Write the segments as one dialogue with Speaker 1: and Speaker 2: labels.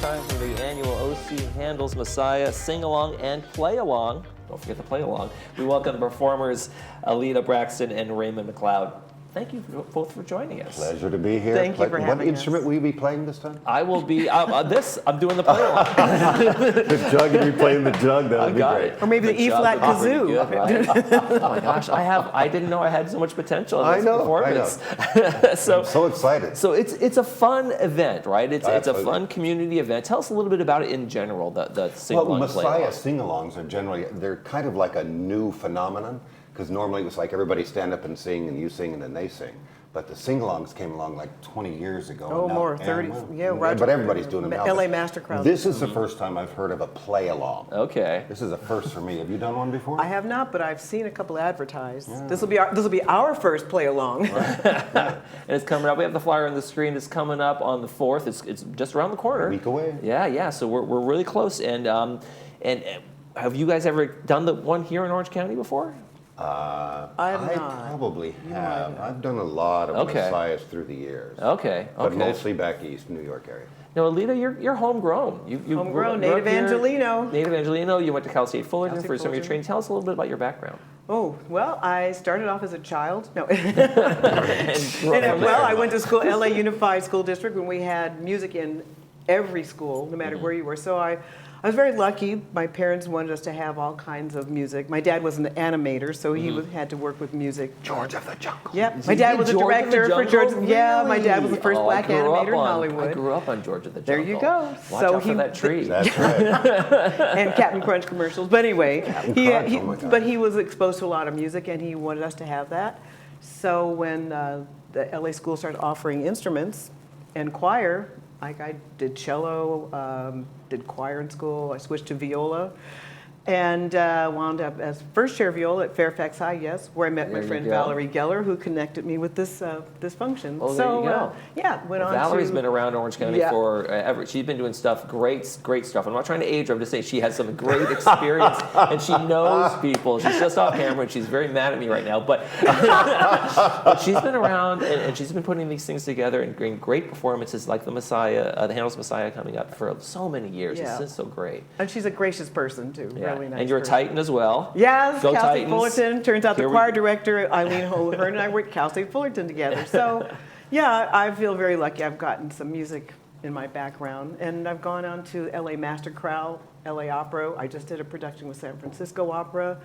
Speaker 1: time for the annual OC Handel's Messiah sing-along and play-along. Don't forget the play-along. We welcome the performers Alita Braxton and Raymond McLeod. Thank you both for joining us.
Speaker 2: Pleasure to be here.
Speaker 3: Thank you for having us.
Speaker 2: What instrument will you be playing this time?
Speaker 1: I will be, I'm doing the play-along.
Speaker 2: The jug, and you playing the jug, that would be great.
Speaker 3: Or maybe the E-flat kazoo.
Speaker 1: Good, right? Oh my gosh, I didn't know I had so much potential in this performance.
Speaker 2: I'm so excited.
Speaker 1: So it's a fun event, right? It's a
Speaker 2: Absolutely.
Speaker 1: fun community event. Tell us a little bit about it in general, the sing-along,
Speaker 2: Well,
Speaker 1: play-along.
Speaker 2: Messiah sing-alongs are generally, they're kind of like a new phenomenon, because normally it was like everybody stand up and sing, and you sing, and then they sing. But the sing-alongs came along like 20 years ago.
Speaker 3: Oh,
Speaker 2: now,
Speaker 3: more, 30, yeah, Roger.
Speaker 2: But everybody's doing them now.
Speaker 3: LA Master Crowd.
Speaker 2: This is the first time I've heard of a play-along.
Speaker 1: Okay.
Speaker 2: This is a first for me. Have you done one before?
Speaker 3: I have not, but I've seen a couple advertised. Yeah. This will be our first play along.
Speaker 1: And it's coming up. We have the flyer on the screen. It's coming up on the 4th. It's just around the corner.
Speaker 2: A week away.
Speaker 1: Yeah. So we're really close. And have you guys ever done the one here in Orange County before?
Speaker 3: I
Speaker 2: probably have. I've done a lot of Messiahs through the years.
Speaker 1: Okay.
Speaker 2: But mostly back east, New York area.
Speaker 1: Now, Alita, you're homegrown. You
Speaker 3: homegrown, native Angelino.
Speaker 1: Native Angelino. You went to Cal State Fullerton for some of your training. Tell us a little bit about your background.
Speaker 3: Oh, well, I started off as a child. No.
Speaker 1: And
Speaker 3: I went to school, LA Unified School District, when we had music in every school, no matter where you were. So I was very lucky. My parents wanted us to have all kinds of music. My dad was an animator, so he had to work with music.
Speaker 2: George of the Jungle.
Speaker 3: Yep. My dad was a director for George.
Speaker 1: Really?
Speaker 3: Yeah, my dad was the first black animator in Hollywood.
Speaker 1: I grew up on George of the
Speaker 3: There
Speaker 1: Jungle.
Speaker 3: you go.
Speaker 1: Watch out for that tree.
Speaker 2: That's right.
Speaker 3: And Captain Crunch commercials. But anyway,
Speaker 2: Crunch,
Speaker 3: he was exposed to a lot of music, and he wanted us to have that. So when the LA school started offering instruments and choir, like I did cello, did choir in school. I switched to viola, and wound up as first chair viola at Fairfax High, where I met my friend Valerie Geller, who connected me with this function.
Speaker 1: Oh, there you go.
Speaker 3: Went on.
Speaker 1: Valerie's been around Orange County for ever. She's been doing stuff, great stuff. I'm not trying to age her. I'm just saying she has some great experience, and she knows people. She's just off camera, and she's very mad at me right now. But, but she's been around, and she's been putting these things together and doing great performances like the Messiah, the Handel's Messiah, coming up for so many years.
Speaker 3: Yeah.
Speaker 1: It's just so great.
Speaker 3: And she's a gracious person too.
Speaker 1: Yeah.
Speaker 3: Really nice.
Speaker 1: And you're a Titan as well.
Speaker 3: Yes,
Speaker 1: Go
Speaker 3: Cal State
Speaker 1: Titans.
Speaker 3: Fullerton. Turns out the choir director, Eileen Her and I worked Cal State Fullerton together. So, yeah, I feel very lucky. I've gotten some music in my background. And I've gone on to LA Master Crowd, LA Opera. I just did a production with San Francisco Opera.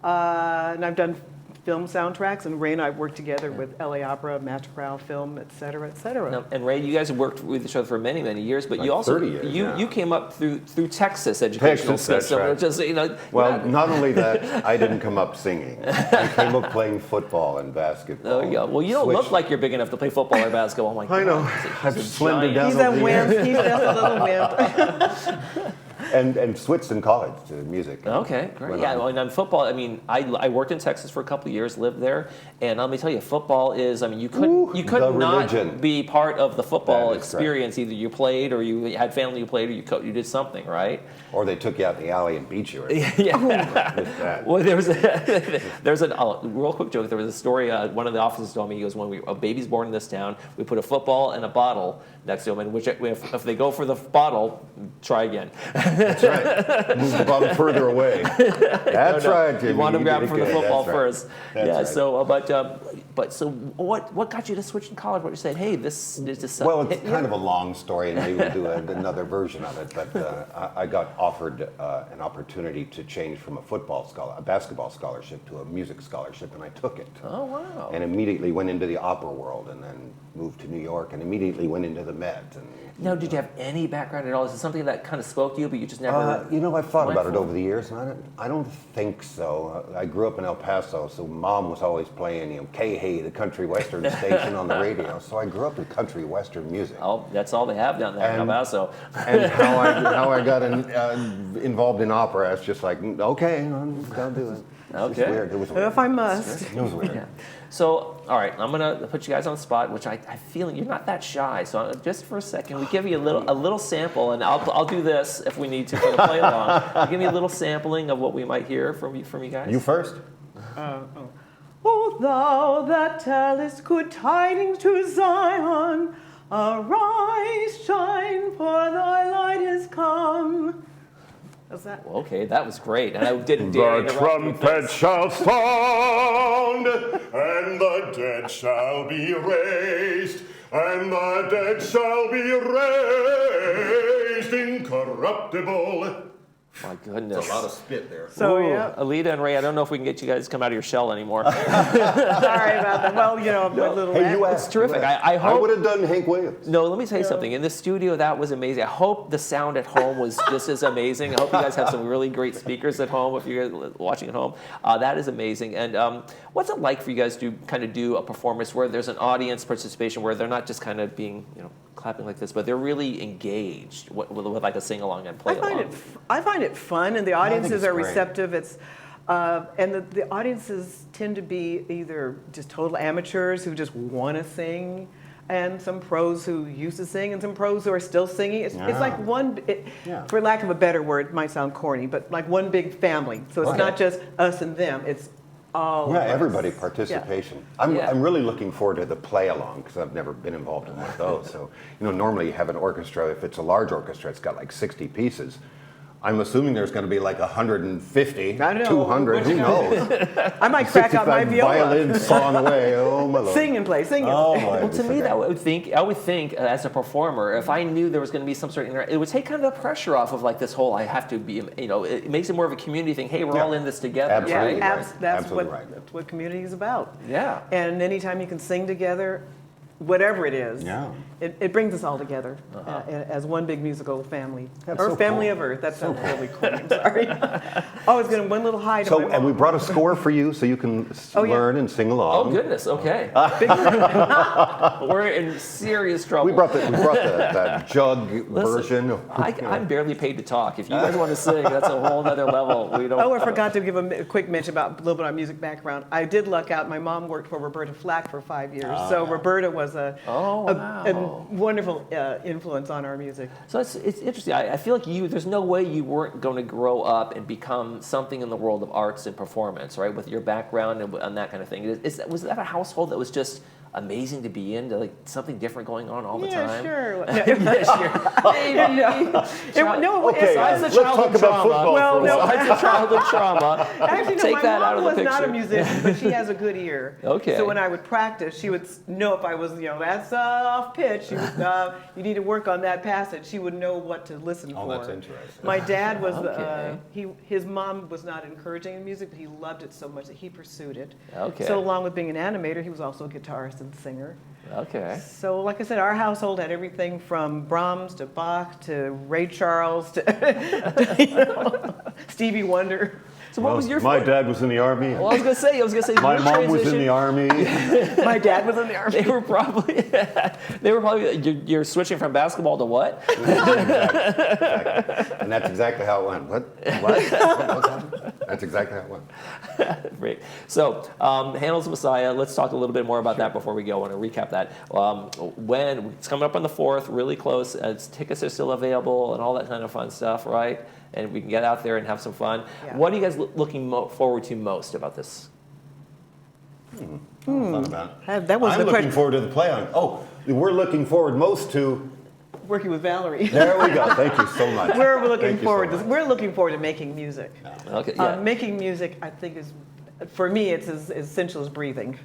Speaker 3: And I've done film soundtracks, and Ray and I worked together with LA Opera, Master Crowd, film, et cetera, et cetera.
Speaker 1: Now, and Ray, you guys have worked with each other for many, many years, but you also
Speaker 2: 30 years,
Speaker 1: you came up through Texas educational system.
Speaker 2: That's right.
Speaker 1: Just,
Speaker 2: well, not only that, I didn't come up singing. I came up playing football and basketball.
Speaker 1: There you go. Well, you don't look like you're big enough to play football or basketball. My God.
Speaker 2: I know. I've slimmed down.
Speaker 3: He's a wimp. He's just a little wimp.
Speaker 2: And switched in college to music.
Speaker 1: Okay, great. Yeah, well, and on football, I mean, I worked in Texas for a couple of years, lived there, and let me tell you, football is, I mean, you could not be part of the football experience. Either you played, or you had family who played, or you did something, right?
Speaker 2: Or they took you out in the alley and beat you.
Speaker 1: Yeah. Well, there's a real quick joke. There was a story. One of the officers told me, he goes, when a baby's born in this town, we put a football and a bottle next to them, and if they go for the bottle, try again.
Speaker 2: That's right. Move the bottle further away. That's right, Jimmy.
Speaker 1: You want to grab for the football
Speaker 2: That's
Speaker 1: first.
Speaker 2: Right.
Speaker 1: Yeah.
Speaker 2: Right.
Speaker 1: So what got you to switch in college? What you said? Hey, this is just.
Speaker 2: Well, it's kind of a long story, and maybe we'll do another version of it. But I got offered an opportunity to change from a basketball scholarship to a music scholarship, and I took it.
Speaker 1: Oh wow!
Speaker 2: And immediately went into the opera world, and then moved to New York, and immediately went into the Met. And
Speaker 1: now, did you have any background at all? Is it something that kind of spoke to you, but you just never?
Speaker 2: I've thought about it over the years, and I don't think so. I grew up in El Paso, so Mom was always playing, K-Hey, the country western station on the radio. So I grew up with country western music.
Speaker 1: Oh, that's all they have down there in El Paso.
Speaker 2: And how I got involved in opera, it's just like, okay, I'll do it.
Speaker 1: Okay.
Speaker 2: It's weird. It was weird.
Speaker 3: If I must.
Speaker 2: It was weird.
Speaker 1: Yeah. So, all right, I'm gonna put you guys on the spot, which I feel you're not that shy. So, just for a second, we give you a little sample, and I'll do this if we need to for the play along. Give me a little sampling of what we might hear from you guys.
Speaker 2: You first.
Speaker 3: O thou that tellest good tidings to Zion, Arise, shine, for thy light is come. How's that?
Speaker 1: Okay, that was great, and I didn't dare
Speaker 4: The
Speaker 1: interrupt you with
Speaker 4: trumpet
Speaker 1: this.
Speaker 4: shall sound, and the dead shall be raised, and the dead shall be raised incorruptible.
Speaker 1: My goodness.
Speaker 2: A lot of spit there.
Speaker 3: So,
Speaker 1: Ooh,
Speaker 3: yeah.
Speaker 1: Alita and Ray, I don't know if we can get you guys to come out of your shell anymore.
Speaker 3: Sorry about that. Well, you know, my little
Speaker 2: Hey, you
Speaker 1: It's
Speaker 2: asked.
Speaker 1: terrific.
Speaker 2: you asked.
Speaker 1: I hope-
Speaker 2: would have done Hank Williams.
Speaker 1: No, let me tell you something. In the studio, that was amazing. I hope the sound at home was just as amazing. I hope you guys have some really great speakers at home if you're watching at home. That is amazing. And what's it like for you guys to kind of do a performance where there's an audience participation, where they're not just kind of being, clapping like this, but they're really engaged with like a sing-along and play along?
Speaker 3: I find it fun, and the audiences
Speaker 2: it's
Speaker 3: are
Speaker 2: great.
Speaker 3: receptive. It's and the audiences tend to be either just total amateurs who just want to sing, and some pros who used to sing, and some pros who are still singing. It's like
Speaker 2: Yeah.
Speaker 3: for lack of a better word, it might sound corny, but like one big family. So it's
Speaker 2: Okay.
Speaker 3: not just us and them. It's all of
Speaker 2: Yeah,
Speaker 3: us.
Speaker 2: everybody participation.
Speaker 1: Yeah.
Speaker 2: I'm really looking forward to the play along because I've never been involved in one of those. So normally you have an orchestra. If it's a large orchestra, it's got like 60 pieces. I'm assuming there's going to be like 150,
Speaker 3: I don't know.
Speaker 2: 200. Who knows?
Speaker 3: I might crack out my
Speaker 2: 65
Speaker 3: viola.
Speaker 2: violins sawing away. Oh my lord.
Speaker 3: Sing and play, sing and
Speaker 2: Oh
Speaker 3: play.
Speaker 2: my.
Speaker 1: Well, to me, I would think as a performer, if I knew there was going to be some sort of it would take kind of the pressure off of like this whole I have to be, it makes it more of a community thing. Hey, we're
Speaker 2: Yeah.
Speaker 1: all in this together,
Speaker 2: Absolutely.
Speaker 1: right?
Speaker 3: Yeah,
Speaker 2: right.
Speaker 3: that's
Speaker 2: Absolutely
Speaker 3: what
Speaker 2: right.
Speaker 3: that's what community is about.
Speaker 1: Yeah.
Speaker 3: And anytime you can sing together, whatever it is,
Speaker 2: Yeah.
Speaker 3: it brings us all together as one big musical family.
Speaker 2: That's
Speaker 3: Or
Speaker 2: so
Speaker 3: family
Speaker 2: cool.
Speaker 3: of Earth. That sounds really cool. I'm sorry. Oh, it's going one little high to my
Speaker 2: So, and we
Speaker 3: mom.
Speaker 2: brought a score for you so you can
Speaker 3: Oh, yeah.
Speaker 2: learn and sing
Speaker 1: Oh
Speaker 2: along.
Speaker 1: goodness. Okay. We're in serious trouble.
Speaker 2: We brought the jug version.
Speaker 1: I'm barely paid to talk. If you guys want to sing, that's a whole other level. We don't.
Speaker 3: Oh, I forgot to give a quick mention about a little bit of music background. I did luck out. My mom worked for Roberta Flack for 5 years. So Roberta was a wonderful influence on our music.
Speaker 1: So it's interesting. I feel like there's no way you weren't going to grow up and become something in the world of arts and performance, right? With your background and that kind of thing. Was that a household that was just amazing to be in, like something different going on all the time?
Speaker 3: Sure.
Speaker 1: Yeah, sure. Maybe.
Speaker 2: Okay,
Speaker 1: Besides the
Speaker 2: let's talk
Speaker 1: childhood
Speaker 2: about
Speaker 1: trauma.
Speaker 2: football
Speaker 3: Well,
Speaker 2: for a
Speaker 3: no.
Speaker 2: while.
Speaker 1: Besides the childhood trauma.
Speaker 3: Actually, no,
Speaker 1: Take
Speaker 3: my
Speaker 1: that
Speaker 3: mom
Speaker 1: out of the
Speaker 3: was
Speaker 1: picture.
Speaker 3: not a musician, but she has a good ear.
Speaker 1: Okay.
Speaker 3: So when I would practice, she would know if I was, that's off pitch. She would, you need to work on that passage. She would know what to listen for.
Speaker 2: Oh, that's interesting.
Speaker 3: My dad was,
Speaker 1: Okay.
Speaker 3: his mom was not encouraging in music, but he loved it so much that he pursued it.
Speaker 1: Okay.
Speaker 3: So along with being an animator, he was also a guitarist and singer.
Speaker 1: Okay.
Speaker 3: So like I said, our household had everything from Brahms to Bach to Ray Charles to Stevie Wonder.
Speaker 1: So what was your?
Speaker 4: My dad was in the army.
Speaker 1: Well, I was gonna say.
Speaker 4: My
Speaker 1: your
Speaker 4: mom was in
Speaker 1: transition-
Speaker 4: the army.
Speaker 3: My dad was in the army.
Speaker 1: They were probably. You're switching from basketball to what?
Speaker 2: Exactly. And that's exactly how it went. What? What's happening? That's exactly how it went.
Speaker 1: Great. So, Handel's Messiah. Let's talk a little bit more about that before we go. I want to recap that. When it's coming up on the 4th, really close. Tickets are still available and all that kind of fun stuff, right? And we can get out there and have some fun.
Speaker 3: Yeah.
Speaker 1: What are you guys looking forward to most about this?
Speaker 2: Thought about it.
Speaker 3: That was
Speaker 2: I'm
Speaker 3: the
Speaker 2: looking
Speaker 3: question.
Speaker 2: forward to the play on. Oh, we're looking forward most to.
Speaker 3: Working with Valerie.
Speaker 2: There we go. Thank you so much.
Speaker 3: We're looking
Speaker 2: Thank you so
Speaker 3: forward.
Speaker 2: much.
Speaker 3: We're looking forward to making music.
Speaker 1: Okay. Yeah.
Speaker 3: Making music, I think, is for me, it's as essential as breathing.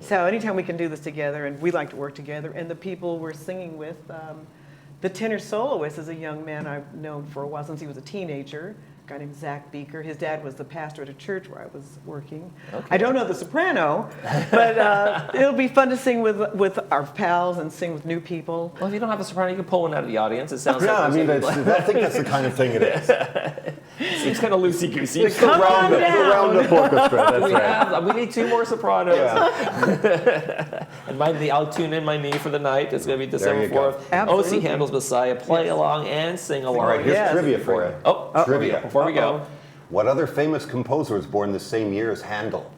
Speaker 3: So anytime we can do this together, and we like to work together, and the people we're singing with, the tenor soloist is a young man I've known for a while since he was a teenager. A guy named Zach Beaker. His dad was the pastor at a church where I was working.
Speaker 1: Okay.
Speaker 3: I don't know the soprano, but it'll be fun to sing with our pals and sing with new people.
Speaker 1: Well, if you don't have a soprano, you can pull one out of the audience. It sounds
Speaker 2: Yeah, I
Speaker 1: like
Speaker 2: mean,
Speaker 1: there's
Speaker 2: I think that's the kind of thing it is.
Speaker 1: seems kind of loosey goosey.
Speaker 3: Come on down.
Speaker 2: Round-up orchestra. That's
Speaker 1: We
Speaker 2: right.
Speaker 1: we need 2 more sopranos.
Speaker 2: Yeah.
Speaker 1: And I'll tune in my knee for the night. It's going to be
Speaker 2: There
Speaker 1: December
Speaker 2: you go.
Speaker 1: 4th.
Speaker 3: Absolutely.
Speaker 1: O.C. Handel's Messiah. Play along and sing along.
Speaker 2: All right, here's
Speaker 3: Yes.
Speaker 2: trivia for you.
Speaker 1: Oh,
Speaker 2: Trivia.
Speaker 1: Before we go.
Speaker 2: What other famous composer was born the same year as Handel?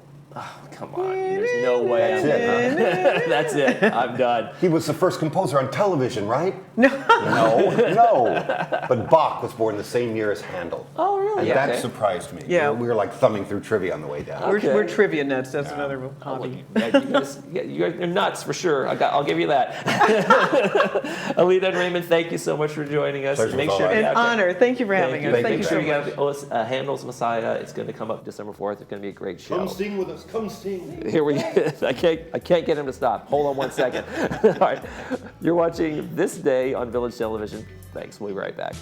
Speaker 1: Come on. There's no way.
Speaker 2: That's it, huh?
Speaker 1: That's it. I'm done.
Speaker 2: He was the first composer on television, right? No. No. But Bach was born the same year as Handel.
Speaker 1: Oh, really?
Speaker 2: And that
Speaker 1: Okay.
Speaker 2: surprised me.
Speaker 3: Yeah.
Speaker 2: We were like thumbing through trivia on the way down.
Speaker 1: Okay.
Speaker 3: We're trivia nuts. That's another hobby.
Speaker 1: You're nuts for sure. I'll give you that. Alita and Raymond, thank you so much for joining us.
Speaker 2: Pleasure was all
Speaker 1: you
Speaker 2: right.
Speaker 3: An
Speaker 1: have
Speaker 3: honor. Thank you for having us.
Speaker 2: Thank
Speaker 3: Thank
Speaker 2: you
Speaker 3: you
Speaker 1: Make
Speaker 3: so
Speaker 1: sure
Speaker 3: much.
Speaker 1: you have Handel's Messiah. It's going to come up December 4th. It's going to be a great show.
Speaker 4: Come sing with us. Come sing.
Speaker 1: Here we I can't get him to stop. Hold on 1 second. All right. You're watching This Day on Village Television. Thanks. We'll be right back.